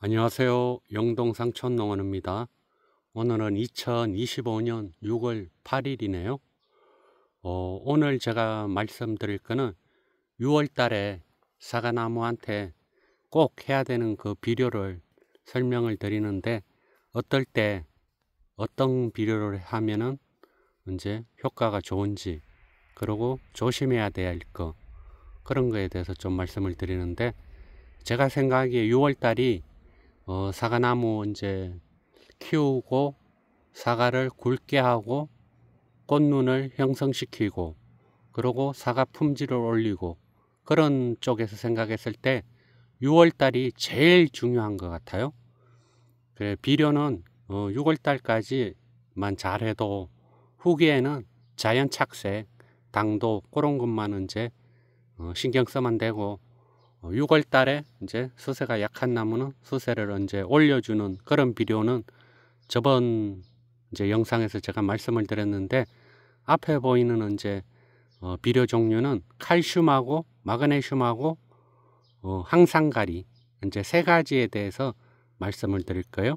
안녕하세요. 영동 상천농원입니다. 오늘은 2025년 6월 8일이네요. 오늘 제가 말씀드릴 거는 6월 달에 사과나무한테 꼭 해야 되는 그 비료를 설명을 드리는데, 어떨 때 어떤 비료를 하면은 이제 효과가 좋은지, 그리고 조심해야 될 거, 그런 거에 대해서 좀 말씀을 드리는데, 제가 생각하기에 6월 달이 사과나무 이제 키우고 사과를 굵게 하고 꽃눈을 형성시키고 그리고 사과 품질을 올리고 그런 쪽에서 생각했을 때 6월 달이 제일 중요한 것 같아요. 비료는 6월 달까지만 잘해도 후기에는 자연 착색, 당도 그런 것만 이제 신경 쓰면 되고, 6월 달에 이제 수세가 약한 나무는 수세를 이제 올려주는 그런 비료는 저번 이제 영상에서 제가 말씀을 드렸는데, 앞에 보이는 이제 비료 종류는 칼슘하고 마그네슘하고 항산가리, 이제 세 가지에 대해서 말씀을 드릴 거예요.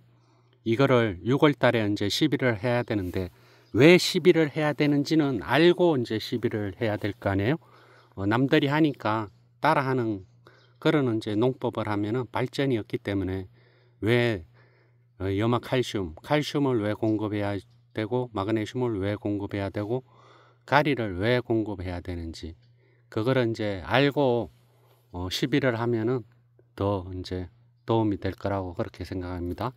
이거를 6월 달에 이제 시비를 해야 되는데, 왜 시비를 해야 되는지는 알고 이제 시비를 해야 될 거 아니에요. 남들이 하니까 따라하는 그런 이제 농법을 하면은 발전이 없기 때문에, 왜 칼슘을 왜 공급해야 되고 마그네슘을 왜 공급해야 되고 가리를 왜 공급해야 되는지, 그거를 이제 알고 시비를 하면은 더 이제 도움이 될 거라고 그렇게 생각합니다.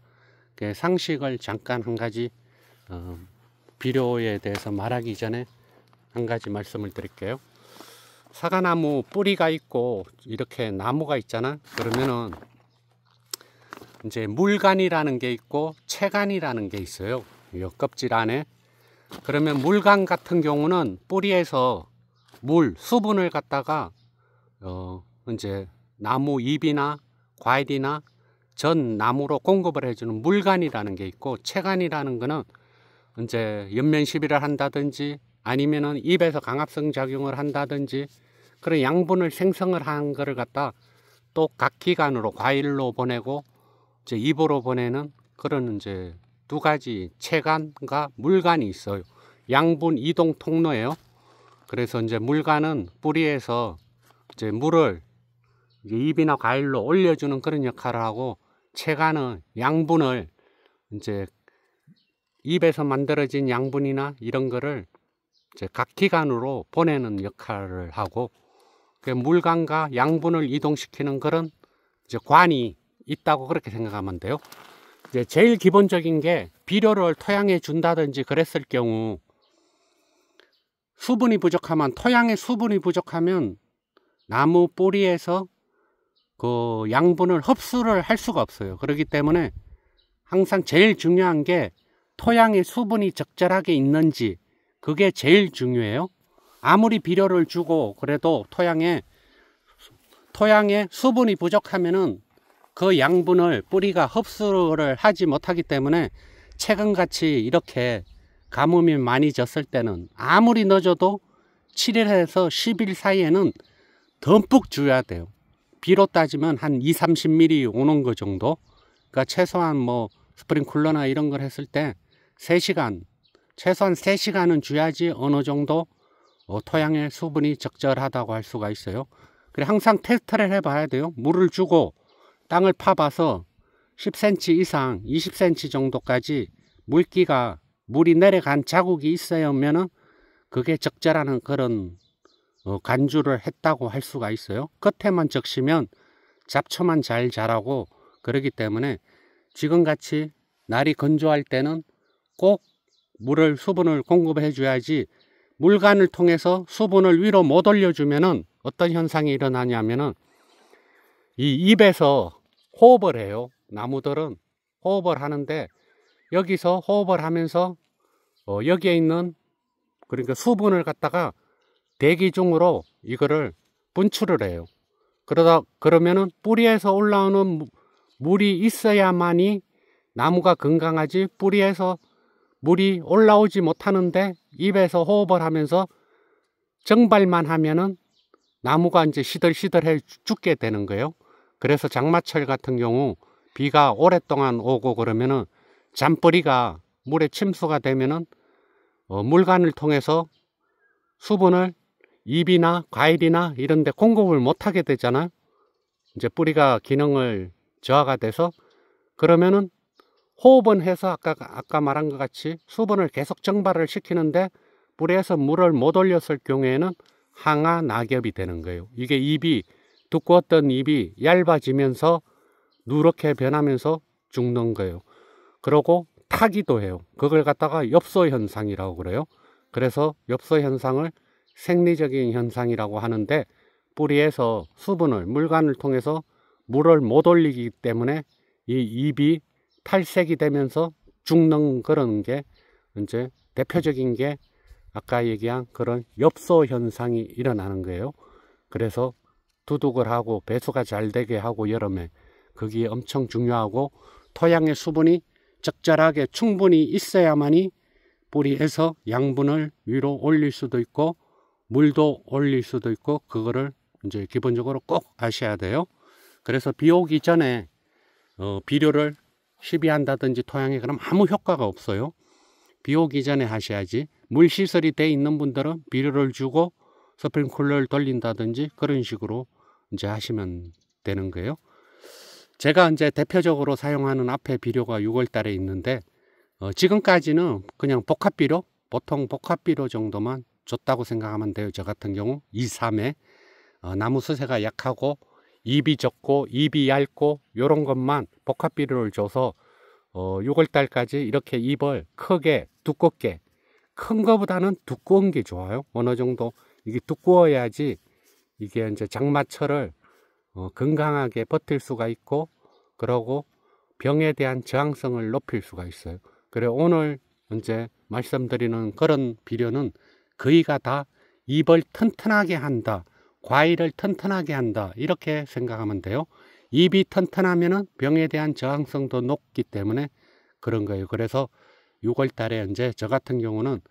상식을 잠깐 한 가지 비료에 대해서 말하기 전에 한 가지 말씀을 드릴게요. 사과나무 뿌리가 있고 이렇게 나무가 있잖아. 그러면은 이제 물간이라는 게 있고 채간이라는 게 있어요. 이 껍질 안에. 그러면 물간 같은 경우는 뿌리에서 수분을 갖다가 이제 나무 잎이나 과일이나 전 나무로 공급을 해주는 물간이라는 게 있고, 채간이라는 거는 이제 연면 시비를 한다든지 아니면은 잎에서 강합성 작용을 한다든지 그런 양분을 생성을 한 거를 갖다 또 각 기관으로 과일로 보내고 이제 잎으로 보내는 그런 이제 두 가지 채간과 물간이 있어요. 양분 이동 통로예요. 그래서 이제 물간은 뿌리에서 이제 물을 이제 잎이나 과일로 올려주는 그런 역할을 하고, 채간은 양분을 이제 잎에서 만들어진 양분이나 이런 거를 이제 각 기관으로 보내는 역할을 하고, 물간과 양분을 이동시키는 그런 이제 관이 있다고 그렇게 생각하면 돼요. 이제 제일 기본적인 게, 비료를 토양에 준다든지 그랬을 경우 수분이 부족하면, 토양에 수분이 부족하면 나무 뿌리에서 그 양분을 흡수를 할 수가 없어요. 그렇기 때문에 항상 제일 중요한 게 토양에 수분이 적절하게 있는지, 그게 제일 중요해요. 아무리 비료를 주고 그래도 토양에 수분이 부족하면은 그 양분을 뿌리가 흡수를 하지 못하기 때문에, 최근같이 이렇게 가뭄이 많이 졌을 때는 아무리 넣어줘도 7일에서 10일 사이에는 듬뿍 줘야 돼요. 비로 따지면 한 2-30mm 오는 거 정도. 그러니까 최소한 뭐 스프링클러나 이런 걸 했을 때 3시간, 최소한 3시간은 줘야지 어느 정도 토양의 수분이 적절하다고 할 수가 있어요. 그래, 항상 테스트를 해봐야 돼요. 물을 주고 땅을 파봐서 10cm 이상 20cm 정도까지 물이 내려간 자국이 있어야면은 그게 적절한 그런 간주를 했다고 할 수가 있어요. 끝에만 적시면 잡초만 잘 자라고, 그러기 때문에 지금같이 날이 건조할 때는 꼭 수분을 공급해 줘야지, 물간을 통해서 수분을 위로 못 올려주면은 어떤 현상이 일어나냐면은 이 잎에서 호흡을 해요. 나무들은 호흡을 하는데, 여기서 호흡을 하면서 여기에 있는 그러니까 수분을 갖다가 대기 중으로 이거를 분출을 해요. 그러면은 뿌리에서 올라오는 물이 있어야만이 나무가 건강하지, 뿌리에서 물이 올라오지 못하는데 잎에서 호흡을 하면서 정발만 하면은 나무가 이제 시들시들해 죽게 되는 거예요. 그래서 장마철 같은 경우 비가 오랫동안 오고 그러면은 잔뿌리가 물에 침수가 되면은 물관을 통해서 수분을 잎이나 과일이나 이런 데 공급을 못하게 되잖아요. 이제 뿌리가 기능을 저하가 돼서, 그러면은 호흡은 해서 아까 말한 것 같이 수분을 계속 증발을 시키는데 뿌리에서 물을 못 올렸을 경우에는 항아 낙엽이 되는 거예요. 이게 잎이 두꺼웠던 잎이 얇아지면서 누렇게 변하면서 죽는 거예요. 그러고 타기도 해요. 그걸 갖다가 엽소 현상이라고 그래요. 그래서 엽소 현상을 생리적인 현상이라고 하는데, 뿌리에서 수분을 물관을 통해서 물을 못 올리기 때문에 이 잎이 탈색이 되면서 죽는 그런 게 이제 대표적인 게 아까 얘기한 그런 엽소 현상이 일어나는 거예요. 그래서 두둑을 하고 배수가 잘 되게 하고 여름에 그게 엄청 중요하고, 토양의 수분이 적절하게 충분히 있어야만이 뿌리에서 양분을 위로 올릴 수도 있고 물도 올릴 수도 있고, 그거를 이제 기본적으로 꼭 아셔야 돼요. 그래서 비 오기 전에 비료를 시비한다든지 토양에 그럼 아무 효과가 없어요. 비 오기 전에 하셔야지. 물 시설이 돼 있는 분들은 비료를 주고 스프링클러를 돌린다든지 그런 식으로 이제 하시면 되는 거예요. 제가 이제 대표적으로 사용하는 앞에 비료가 6월 달에 있는데, 지금까지는 그냥 복합비료, 보통 복합비료 정도만 줬다고 생각하면 돼요. 저 같은 경우 2, 3회 나무 수세가 약하고 잎이 적고 잎이 얇고 요런 것만 복합비료를 줘서 6월 달까지 이렇게 잎을 크게 두껍게, 큰 거보다는 두꺼운 게 좋아요. 어느 정도 이게 두꺼워야지 이게 이제 장마철을 건강하게 버틸 수가 있고, 그러고 병에 대한 저항성을 높일 수가 있어요. 그래 오늘 이제 말씀드리는 그런 비료는 거의가 다 잎을 튼튼하게 한다, 과일을 튼튼하게 한다, 이렇게 생각하면 돼요. 잎이 튼튼하면은 병에 대한 저항성도 높기 때문에 그런 거예요. 그래서 6월 달에 이제 저 같은 경우는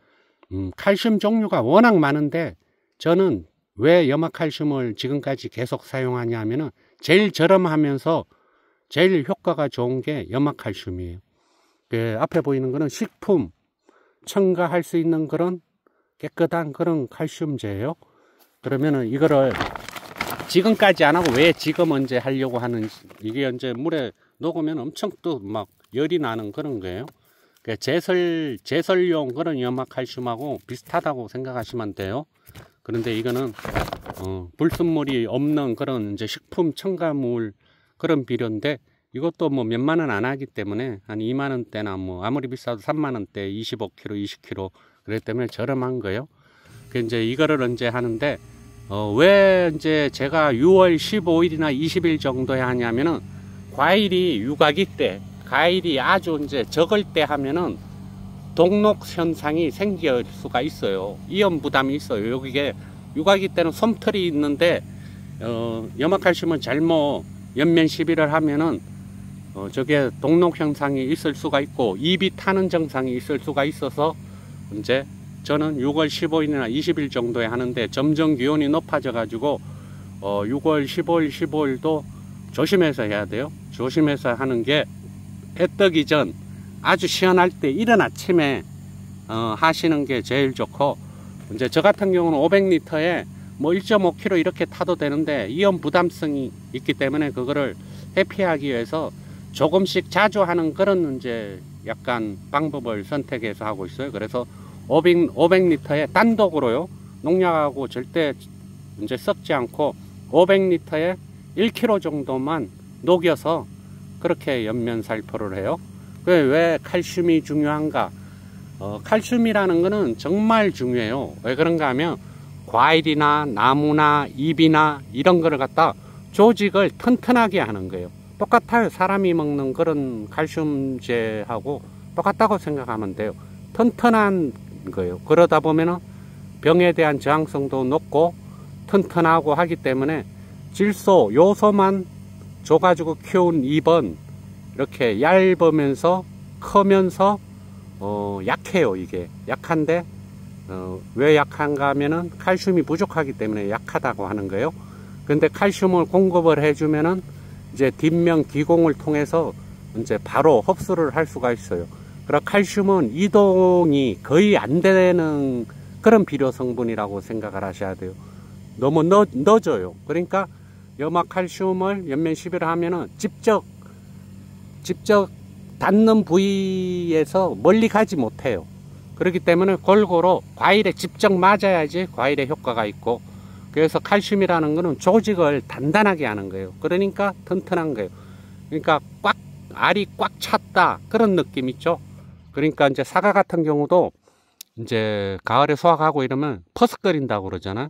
칼슘 종류가 워낙 많은데, 저는 왜 염화칼슘을 지금까지 계속 사용하냐 하면은 제일 저렴하면서 제일 효과가 좋은 게 염화칼슘이에요. 그 앞에 보이는 거는 식품 첨가할 수 있는 그런 깨끗한 그런 칼슘제예요. 그러면은 이거를 지금까지 안 하고 왜 지금 언제 하려고 하는지, 이게 이제 물에 녹으면 엄청 또 막 열이 나는 그런 거예요. 제설용 그런 염화칼슘하고 비슷하다고 생각하시면 돼요. 그런데 이거는 불순물이 없는 그런 이제 식품 첨가물 그런 비료인데, 이것도 뭐 몇만 원 안 하기 때문에 한 2만 원대나 뭐 아무리 비싸도 3만 원대 25kg, 20kg 그렇기 때문에 저렴한 거예요. 그 이제 이거를 언제 하는데, 왜 이제 제가 6월 15일이나 20일 정도에 하냐면은 과일이 유가기 때, 과일이 아주 이제 적을 때 하면은 동록 현상이 생길 수가 있어요. 이온 부담이 있어요. 여기에 유가기 때는 솜털이 있는데 염화칼슘을 잘못 연면 시비를 하면은 저게 동록 현상이 있을 수가 있고 잎이 타는 증상이 있을 수가 있어서 이제 저는 6월 15일이나 20일 정도에 하는데, 점점 기온이 높아져 가지고 6월 15일 15일도 조심해서 해야 돼요. 조심해서 하는 게, 해 뜨기 전 아주 시원할 때 이른 아침에 하시는 게 제일 좋고, 이제 저 같은 경우는 500리터에 뭐 1.5kg 이렇게 타도 되는데 이온 부담성이 있기 때문에 그거를 회피하기 위해서 조금씩 자주 하는 그런 이제 약간 방법을 선택해서 하고 있어요. 그래서 500리터에 단독으로요, 농약하고 절대 이제 섞지 않고 500리터에 1kg 정도만 녹여서 그렇게 연면 살포를 해요. 왜 칼슘이 중요한가? 칼슘이라는 거는 정말 중요해요. 왜 그런가 하면 과일이나 나무나 잎이나 이런 거를 갖다 조직을 튼튼하게 하는 거예요. 똑같아요. 사람이 먹는 그런 칼슘제하고 똑같다고 생각하면 돼요. 튼튼한 거예요. 그러다 보면은 병에 대한 저항성도 높고 튼튼하고 하기 때문에 질소, 요소만 줘가지고 키운 잎은 이렇게 얇으면서 크면서 약해요. 이게 약한데 왜 약한가 하면은 칼슘이 부족하기 때문에 약하다고 하는 거예요. 근데 칼슘을 공급을 해주면은 이제 뒷면 기공을 통해서 이제 바로 흡수를 할 수가 있어요. 그리고 칼슘은 이동이 거의 안 되는 그런 비료 성분이라고 생각을 하셔야 돼요. 너무 늦어요. 그러니까 염화칼슘을 연면 시비를 하면은 직접 닿는 부위에서 멀리 가지 못해요. 그렇기 때문에 골고루 과일에 직접 맞아야지 과일에 효과가 있고, 그래서 칼슘이라는 거는 조직을 단단하게 하는 거예요. 그러니까 튼튼한 거예요. 그러니까 알이 꽉 찼다 그런 느낌 있죠. 그러니까 이제 사과 같은 경우도 이제 가을에 수확하고 이러면 퍼석거린다고 그러잖아.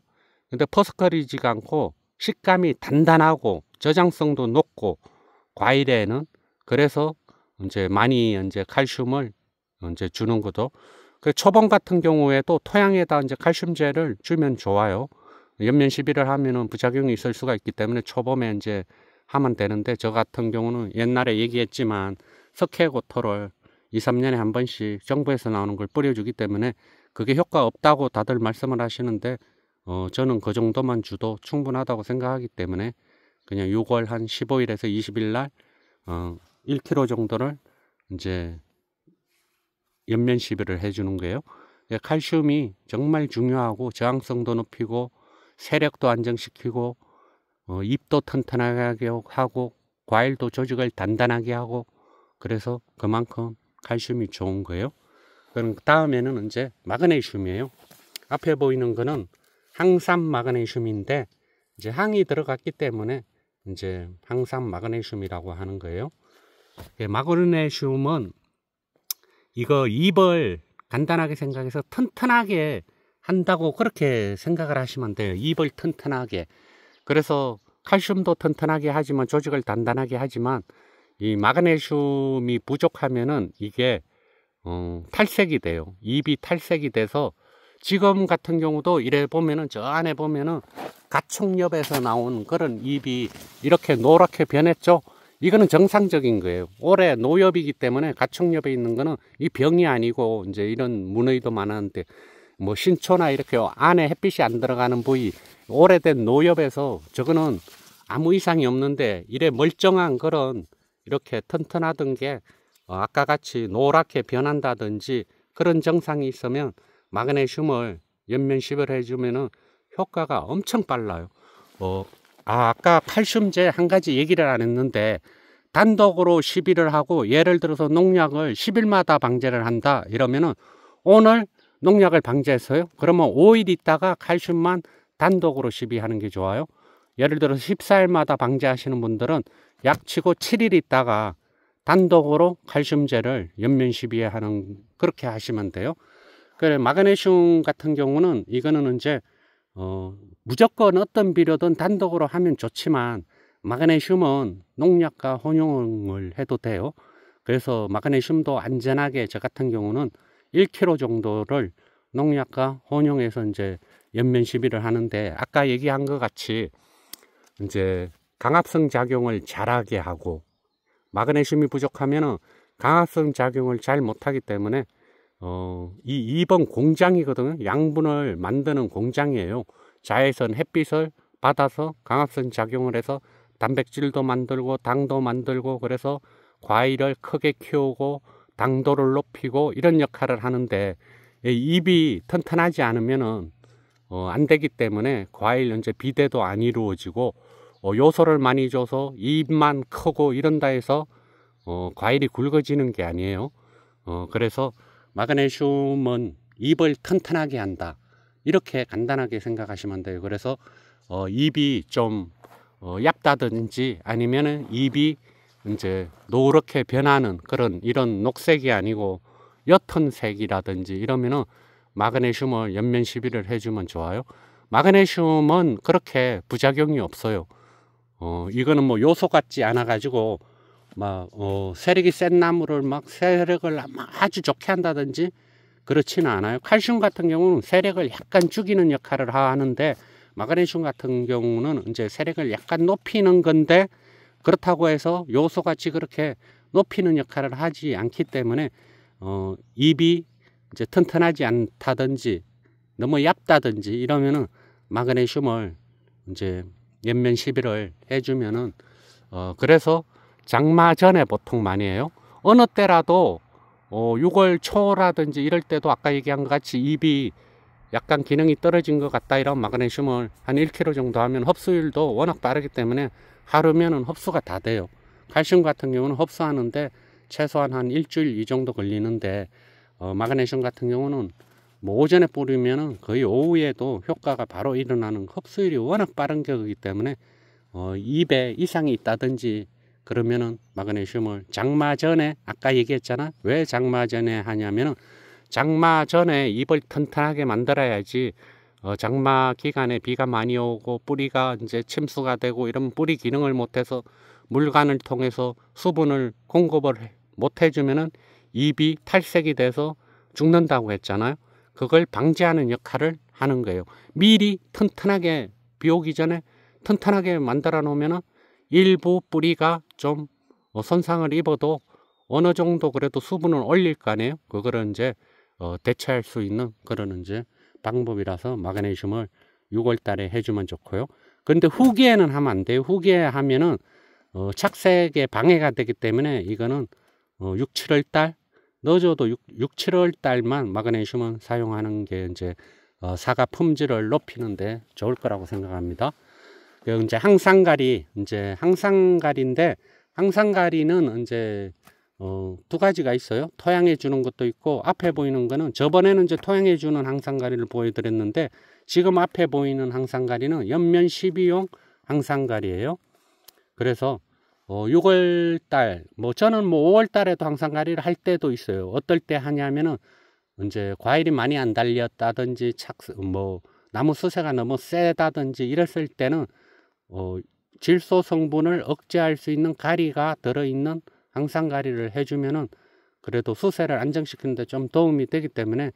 근데 퍼석거리지가 않고 식감이 단단하고 저장성도 높고 과일에는, 그래서 이제 많이 이제 칼슘을 이제 주는 거죠. 그 초봉 같은 경우에도 토양에다 이제 칼슘제를 주면 좋아요. 연면 시비를 하면은 부작용이 있을 수가 있기 때문에 초봄에 이제 하면 되는데, 저 같은 경우는 옛날에 얘기했지만 석회고토를 2, 3년에 한 번씩 정부에서 나오는 걸 뿌려주기 때문에 그게 효과 없다고 다들 말씀을 하시는데, 저는 그 정도만 주도 충분하다고 생각하기 때문에 그냥 6월 한 15일에서 20일 날 1kg 정도를 이제 연면 시비를 해주는 거예요. 칼슘이 정말 중요하고 저항성도 높이고 세력도 안정시키고 잎도 튼튼하게 하고 과일도 조직을 단단하게 하고, 그래서 그만큼 칼슘이 좋은 거예요. 그럼 다음에는 이제 마그네슘이에요. 앞에 보이는 거는 항산 마그네슘인데 이제 항이 들어갔기 때문에 이제 항산 마그네슘이라고 하는 거예요. 마그네슘은 이거 잎을 간단하게 생각해서 튼튼하게 한다고 그렇게 생각을 하시면 돼요. 잎을 튼튼하게. 그래서 칼슘도 튼튼하게 하지만 조직을 단단하게 하지만 이 마그네슘이 부족하면은 이게 탈색이 돼요. 잎이 탈색이 돼서 지금 같은 경우도 이래 보면은 저 안에 보면은 가축엽에서 나온 그런 잎이 이렇게 노랗게 변했죠. 이거는 정상적인 거예요. 올해 노엽이기 때문에 가축엽에 있는 거는 이 병이 아니고 이제 이런 문의도 많았는데, 뭐 신초나 이렇게 안에 햇빛이 안 들어가는 부위 오래된 노엽에서 저거는 아무 이상이 없는데, 이래 멀쩡한 그런 이렇게 튼튼하던 게 아까 같이 노랗게 변한다든지 그런 증상이 있으면 마그네슘을 연면 시비를 해주면은 효과가 엄청 빨라요. 아까 칼슘제 한 가지 얘기를 안 했는데, 단독으로 시비를 하고 예를 들어서 농약을 10일마다 방제를 한다 이러면은 오늘 농약을 방제했어요. 그러면 5일 있다가 칼슘만 단독으로 시비하는 게 좋아요. 예를 들어서 14일마다 방제하시는 분들은 약치고 7일 있다가 단독으로 칼슘제를 연면 시비하는, 그렇게 하시면 돼요. 그래, 마그네슘 같은 경우는 이거는 이제 무조건 어떤 비료든 단독으로 하면 좋지만 마그네슘은 농약과 혼용을 해도 돼요. 그래서 마그네슘도 안전하게 저 같은 경우는 1kg 정도를 농약과 혼용해서 이제 연면 시비를 하는데, 아까 얘기한 것 같이 이제 강합성 작용을 잘하게 하고, 마그네슘이 부족하면은 강합성 작용을 잘 못하기 때문에 이 2번 공장이거든요. 양분을 만드는 공장이에요. 자외선 햇빛을 받아서 강합성 작용을 해서 단백질도 만들고 당도 만들고, 그래서 과일을 크게 키우고 당도를 높이고 이런 역할을 하는데, 잎이 튼튼하지 않으면은 안 되기 때문에 과일 이제 비대도 안 이루어지고, 요소를 많이 줘서 잎만 크고 이런다 해서 과일이 굵어지는 게 아니에요. 그래서 마그네슘은 잎을 튼튼하게 한다, 이렇게 간단하게 생각하시면 돼요. 그래서 잎이 좀 얇다든지 아니면은 잎이 이제 노랗게 변하는 그런 이런 녹색이 아니고 옅은 색이라든지 이러면은 마그네슘을 연면 시비를 해주면 좋아요. 마그네슘은 그렇게 부작용이 없어요. 이거는 뭐 요소 같지 않아 가지고 막 세력이 센 나무를 막 세력을 아주 좋게 한다든지 그렇지는 않아요. 칼슘 같은 경우는 세력을 약간 죽이는 역할을 하는데, 마그네슘 같은 경우는 이제 세력을 약간 높이는 건데, 그렇다고 해서 요소같이 그렇게 높이는 역할을 하지 않기 때문에 잎이 이제 튼튼하지 않다든지 너무 얇다든지 이러면은 마그네슘을 이제 연면 시비를 해주면은 그래서 장마 전에 보통 많이 해요. 어느 때라도 6월 초라든지 이럴 때도 아까 얘기한 것 같이 잎이 약간 기능이 떨어진 것 같다 이런 마그네슘을 한 1kg 정도 하면 흡수율도 워낙 빠르기 때문에 하루면은 흡수가 다 돼요. 칼슘 같은 경우는 흡수하는데 최소한 한 일주일 이 정도 걸리는데 마그네슘 같은 경우는 뭐 오전에 뿌리면은 거의 오후에도 효과가 바로 일어나는, 흡수율이 워낙 빠른 격이기 때문에 2배 이상이 있다든지 그러면은 마그네슘을 장마 전에, 아까 얘기했잖아. 왜 장마 전에 하냐면은 장마 전에 잎을 튼튼하게 만들어야지 장마 기간에 비가 많이 오고 뿌리가 이제 침수가 되고 이러면 뿌리 기능을 못해서 물관을 통해서 수분을 공급을 못 해주면은 잎이 탈색이 돼서 죽는다고 했잖아요. 그걸 방지하는 역할을 하는 거예요. 미리 튼튼하게, 비 오기 전에 튼튼하게 만들어 놓으면은 일부 뿌리가 좀 손상을 입어도 어느 정도 그래도 수분을 올릴 거 아니에요. 그거를 이제 대체할 수 있는 그런 이제 방법이라서 마그네슘을 6월 달에 해주면 좋고요. 근데 후기에는 하면 안 돼요. 후기에 하면은 착색에 방해가 되기 때문에 이거는 6, 7월 달 넣어줘도 6, 7월 달만 마그네슘은 사용하는 게 이제 사과 품질을 높이는데 좋을 거라고 생각합니다. 이제 항상가리인데 항상가리는 이제 두 가지가 있어요. 토양에 주는 것도 있고, 앞에 보이는 거는 저번에는 이제 토양에 주는 항상가리를 보여드렸는데 지금 앞에 보이는 항상가리는 연면 12용 항상가리예요. 그래서 6월달, 저는 5월달에도 항상가리를 할 때도 있어요. 어떨 때 하냐면은 이제 과일이 많이 안 달렸다든지 나무 수세가 너무 세다든지 이랬을 때는 질소 성분을 억제할 수 있는 가리가 들어있는 항상가리를 해주면은 그래도 수세를 안정시키는 데 좀 도움이 되기 때문에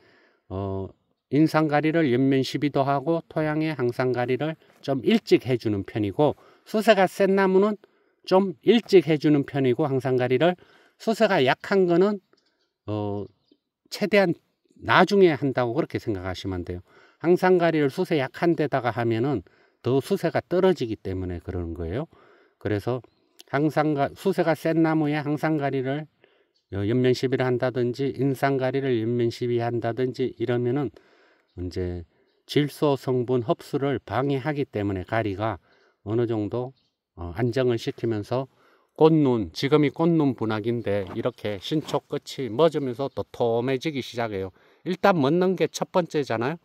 인상가리를 연면 12도 하고 토양에 항상가리를 좀 일찍 해주는 편이고, 수세가 센 나무는 좀 일찍 해주는 편이고, 항상가리를 수세가 약한 거는 최대한 나중에 한다고 그렇게 생각하시면 돼요. 항상가리를 수세 약한 데다가 하면은 더 수세가 떨어지기 때문에 그러는 거예요. 그래서 수세가 센 나무에 항상가리를 연면 12를 한다든지 인상가리를 연면 12 한다든지 이러면은 이제 질소 성분 흡수를 방해하기 때문에 가리가 어느 정도 안정을 시키면서 꽃눈, 지금이 꽃눈 분화기인데 이렇게 신초 끝이 멎으면서 도톰해지기 시작해요. 일단 멎는 게 첫 번째잖아요.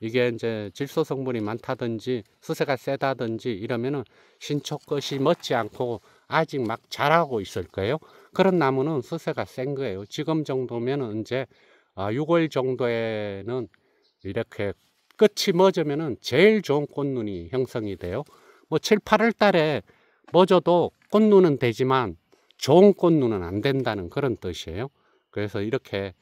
이게 이제 질소 성분이 많다든지 수세가 세다든지 이러면은 신초 끝이 멎지 않고 아직 막 자라고 있을 거예요. 그런 나무는 수세가 센 거예요. 지금 정도면은 이제 6월 정도에는 이렇게 끝이 멎으면은 제일 좋은 꽃눈이 형성이 돼요. 7, 8월 달에 멎어도 꽃눈은 되지만 좋은 꽃눈은 안 된다는 그런 뜻이에요. 그래서 이렇게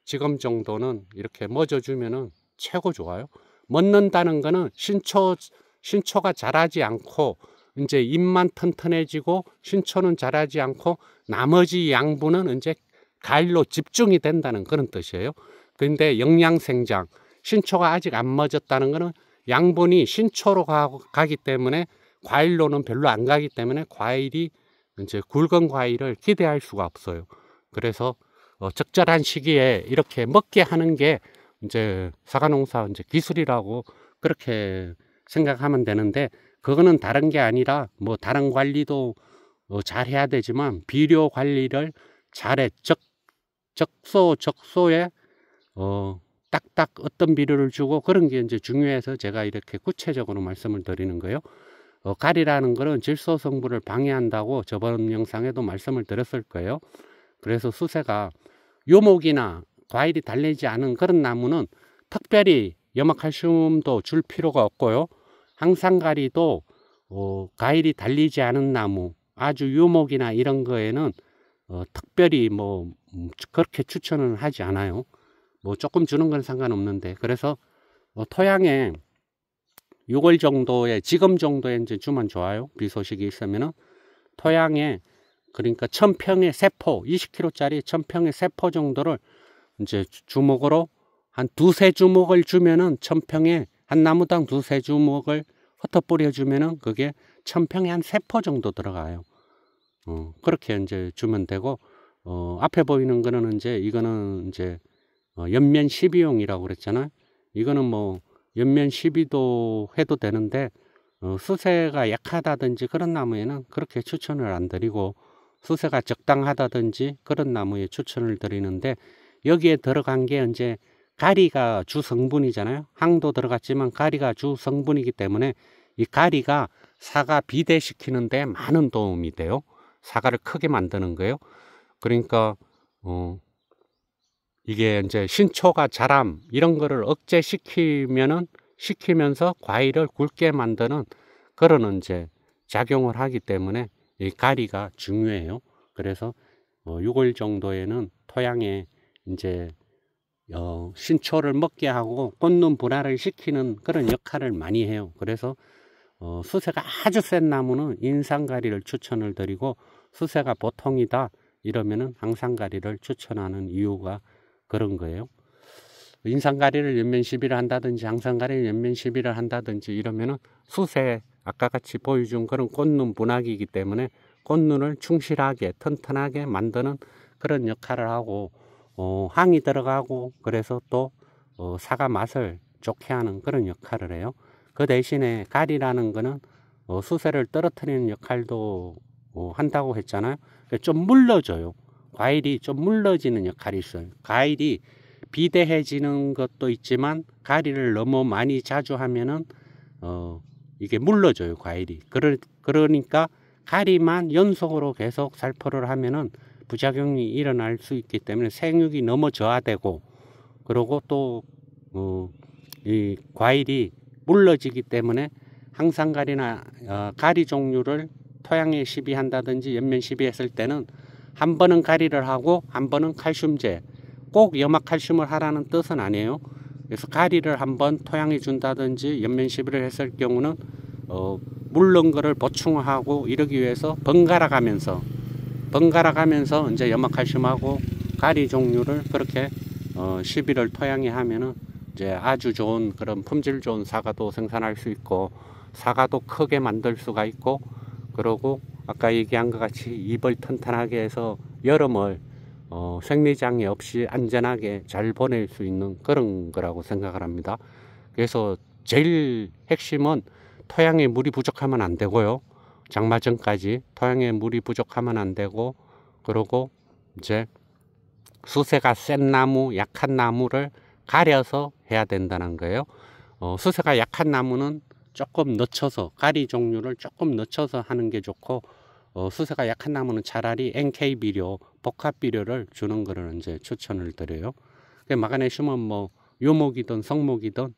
지금 정도는 이렇게 멎어주면은 최고 좋아요. 멎는다는 거는 신초가 자라지 않고 이제 잎만 튼튼해지고 신초는 자라지 않고 나머지 양분은 이제 가일로 집중이 된다는 그런 뜻이에요. 그런데 영양생장, 신초가 아직 안 멎었다는 거는 양분이 신초로 가기 때문에 과일로는 별로 안 가기 때문에 과일이 이제 굵은 과일을 기대할 수가 없어요. 그래서 적절한 시기에 이렇게 먹게 하는 게 이제 사과농사 이제 기술이라고 그렇게 생각하면 되는데, 그거는 다른 게 아니라 다른 관리도 잘 해야 되지만 비료 관리를 잘해. 적소에 딱딱 어떤 비료를 주고 그런 게 이제 중요해서 제가 이렇게 구체적으로 말씀을 드리는 거예요. 가리라는 거는 질소 성분을 방해한다고 저번 영상에도 말씀을 드렸을 거예요. 그래서 수세가 요목이나 과일이 달리지 않은 그런 나무는 특별히 염화칼슘도 줄 필요가 없고요. 항상가리도 과일이 달리지 않은 나무, 아주 요목이나 이런 거에는 특별히 그렇게 추천을 하지 않아요. 조금 주는 건 상관없는데, 그래서 토양에 6월 정도에, 지금 정도에 이제 주면 좋아요. 비 소식이 있으면은 토양에, 그러니까 1000평의 세포, 20kg짜리 1000평의 세포 정도를 이제 주먹으로 한 2-3주먹을 주면은 1000평에 한 나무당 2-3주먹을 흩어 뿌려주면은 그게 1000평에 한 세포 정도 들어가요. 그렇게 이제 주면 되고, 앞에 보이는 거는 이제 이거는 이제 연면 12용이라고 그랬잖아요. 이거는 뭐 연면 12도 해도 되는데 수세가 약하다든지 그런 나무에는 그렇게 추천을 안 드리고, 수세가 적당하다든지 그런 나무에 추천을 드리는데, 여기에 들어간 게 이제 가리가 주 성분이잖아요. 항도 들어갔지만 가리가 주 성분이기 때문에 이 가리가 사과 비대시키는데 많은 도움이 돼요. 사과를 크게 만드는 거예요. 그러니까 이게 이제 신초가 자람 이런 거를 시키면서 과일을 굵게 만드는 그런 이제 작용을 하기 때문에 이 가리가 중요해요. 그래서 6월 정도에는 토양에 이제 신초를 먹게 하고 꽂는 분할을 시키는 그런 역할을 많이 해요. 그래서 수세가 아주 센 나무는 인상가리를 추천을 드리고, 수세가 보통이다 이러면은 항상가리를 추천하는 이유가 그런 거예요. 인상가리를 연면 시비를 한다든지 항상가리를 연면 시비를 한다든지 이러면은 수세 아까 같이 보여준 그런 꽂는 분학이기 때문에 꽂눈을 충실하게 튼튼하게 만드는 그런 역할을 하고, 항이 들어가고, 그래서 또 사과 맛을 좋게 하는 그런 역할을 해요. 그 대신에 가리라는 거는 수세를 떨어뜨리는 역할도 한다고 했잖아요. 좀 물러줘요. 과일이 좀 물러지는 역할이 있어요. 과일이 비대해지는 것도 있지만 가리를 너무 많이 자주 하면은 이게 물러져요, 과일이. 그러니까 가리만 연속으로 계속 살포를 하면은 부작용이 일어날 수 있기 때문에 생육이 너무 저하되고, 그리고 또 이 과일이 물러지기 때문에 항상가리나 가리 종류를 토양에 시비한다든지 연면 시비했을 때는 한 번은 가리를 하고 한 번은 칼슘제, 꼭 염화칼슘을 하라는 뜻은 아니에요. 그래서 가리를 한번 토양에 준다든지 연면 시비를 했을 경우는 물른 거를 보충하고 이러기 위해서 번갈아 가면서 이제 염화칼슘하고 가리 종류를 그렇게 시비를 토양에 하면은 이제 아주 좋은 그런 품질 좋은 사과도 생산할 수 있고, 사과도 크게 만들 수가 있고, 그리고 아까 얘기한 것 같이 잎을 튼튼하게 해서 여름을 생리장애 없이 안전하게 잘 보낼 수 있는 그런 거라고 생각을 합니다. 그래서 제일 핵심은 토양에 물이 부족하면 안 되고요. 장마 전까지 토양에 물이 부족하면 안 되고, 그리고 이제 수세가 센 나무, 약한 나무를 가려서 해야 된다는 거예요. 수세가 약한 나무는 조금 늦춰서, 가리 종류를 조금 늦춰서 하는 게 좋고, 수세가 약한 나무는 차라리 NK 비료, 복합 비료를 주는 거를 이제 추천을 드려요. 마그네슘은 뭐 유목이든 성목이든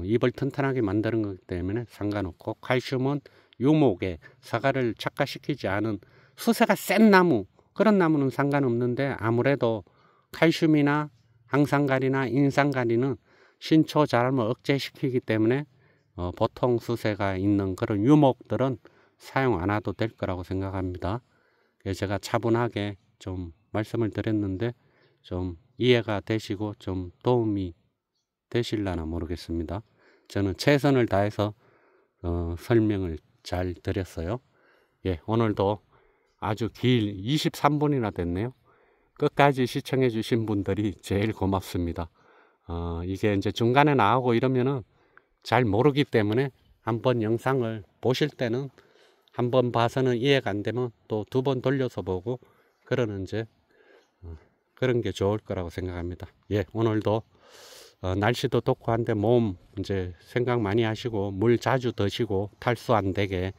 잎을 튼튼하게 만드는 거기 때문에 상관없고, 칼슘은 유목에 사과를 착화시키지 않은 수세가 센 나무, 그런 나무는 상관없는데, 아무래도 칼슘이나 항상가리나 인상가리는 신초 자람을 억제시키기 때문에 보통 수세가 있는 그런 유목들은 사용 안 해도 될 거라고 생각합니다. 그래서 제가 차분하게 좀 말씀을 드렸는데 좀 이해가 되시고 좀 도움이 되실려나 모르겠습니다. 저는 최선을 다해서 설명을 잘 드렸어요. 예, 오늘도 아주 23분이나 됐네요. 끝까지 시청해 주신 분들이 제일 고맙습니다. 이게 이제 중간에 나오고 이러면은 잘 모르기 때문에 한번 영상을 보실 때는 한번 봐서는 이해가 안 되면 또 두 번 돌려서 보고 그러는 이제 그런 게 좋을 거라고 생각합니다. 예, 오늘도 날씨도 덥고 한데 몸 이제 생각 많이 하시고 물 자주 드시고 탈수 안 되게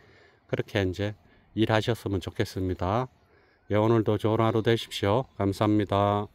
그렇게 이제 일하셨으면 좋겠습니다. 예, 오늘도 좋은 하루 되십시오. 감사합니다.